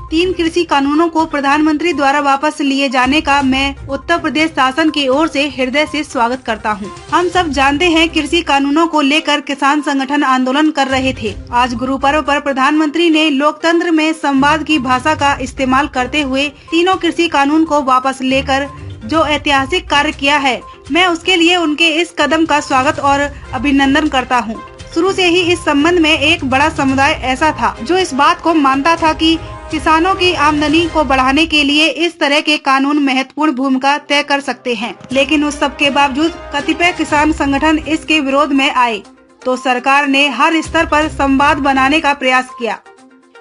3 कृषि कानूनों को प्रधानमंत्री द्वारा वापस लिए जाने का मैं उत्तर प्रदेश शासन की ओर से हृदय से स्वागत करता हूं। हम सब जानते हैं कृषि कानूनों को लेकर किसान संगठन आंदोलन कर रहे थे। आज गुरु पर्व पर प्रधानमंत्री ने लोकतंत्र में संवाद की भाषा का इस्तेमाल करते हुए तीनों कृषि कानून को वापस लेकर जो ऐतिहासिक कार्य किया है, मैं उसके लिए उनके इस कदम का स्वागत और अभिनंदन करता हूं। शुरू से ही इस संबंध में एक बड़ा समुदाय ऐसा था जो इस बात को मानता था कि किसानों की आमदनी को बढ़ाने के लिए इस तरह के कानून महत्वपूर्ण भूमिका तय कर सकते हैं। लेकिन उस सब के बावजूद कतिपय किसान संगठन इसके विरोध में आए, तो सरकार ने हर स्तर पर संवाद बनाने का प्रयास किया।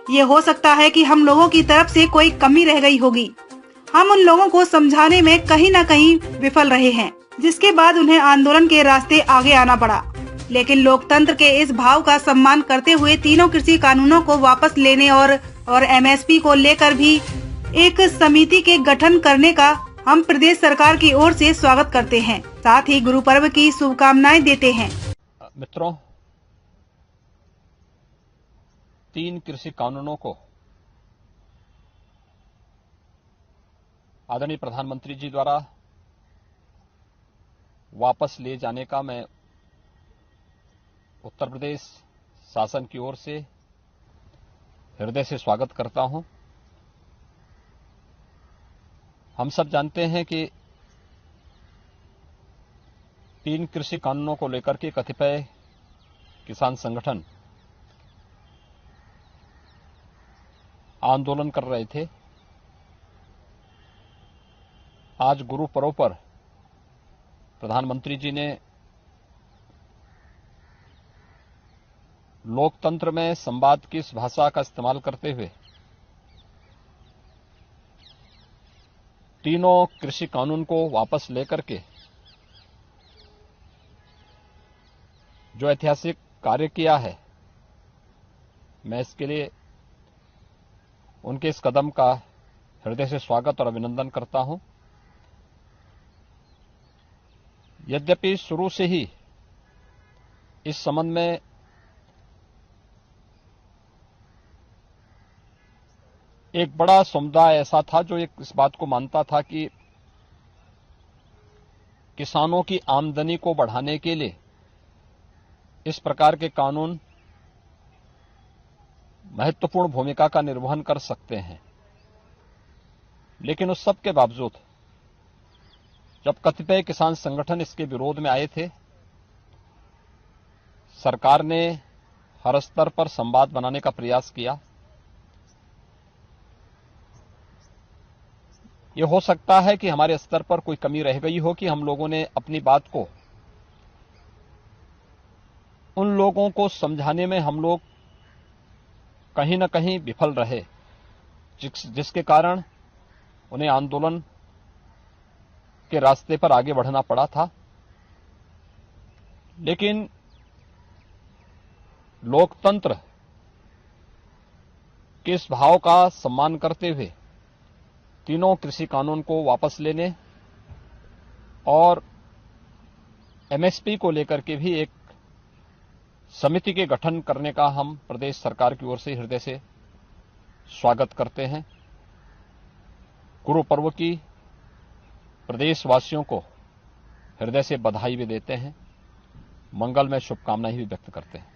ये हो सकता है कि हम लोगों की तरफ से कोई कमी रह गई होगी। हम उन लोगों को समझाने में कहीं न कहीं विफल रहे हैं, जिसके बाद उन्हें आंदोलन के रास्ते आगे आना पड़ा। लेकिन लोकतंत्र के इस भाव का सम्मान करते हुए तीनों कृषि कानूनों को वापस लेने और एमएसपी को लेकर भी एक समिति के गठन करने का हम प्रदेश सरकार की ओर से स्वागत करते हैं। साथ ही गुरु पर्व की शुभकामनाएं देते हैं। मित्रों, 3 कृषि कानूनों को आदरणीय प्रधानमंत्री जी द्वारा वापस ले जाने का मैं उत्तर प्रदेश शासन की ओर से हृदय से स्वागत करता हूं। हम सब जानते हैं कि 3 कृषि कानूनों को लेकर के कतिपय किसान संगठन आंदोलन कर रहे थे। आज गुरु पर्व पर प्रधानमंत्री जी ने लोकतंत्र में संवाद की इस भाषा का इस्तेमाल करते हुए तीनों कृषि कानून को वापस लेकर के जो ऐतिहासिक कार्य किया है, मैं इसके लिए उनके इस कदम का हृदय से स्वागत और अभिनंदन करता हूं। यद्यपि शुरू से ही इस संबंध में एक बड़ा समुदाय ऐसा था जो इस बात को मानता था कि किसानों की आमदनी को बढ़ाने के लिए इस प्रकार के कानून महत्वपूर्ण भूमिका का निर्वहन कर सकते हैं। लेकिन उस सब के बावजूद जब कतिपय किसान संगठन इसके विरोध में आए थे, सरकार ने हर स्तर पर संवाद बनाने का प्रयास किया। ये हो सकता है कि हमारे स्तर पर कोई कमी रह गई हो कि हम लोगों ने अपनी बात को उन लोगों को समझाने में हम लोग कहीं न कहीं विफल रहे, जिसके कारण उन्हें आंदोलन के रास्ते पर आगे बढ़ना पड़ा था। लेकिन लोकतंत्र के इस भाव का सम्मान करते हुए तीनों कृषि कानून को वापस लेने और एमएसपी को लेकर के भी एक समिति के गठन करने का हम प्रदेश सरकार की ओर से हृदय से स्वागत करते हैं। गुरु पर्व की प्रदेशवासियों को हृदय से बधाई भी देते हैं, मंगलमय शुभकामनाएं भी व्यक्त करते हैं।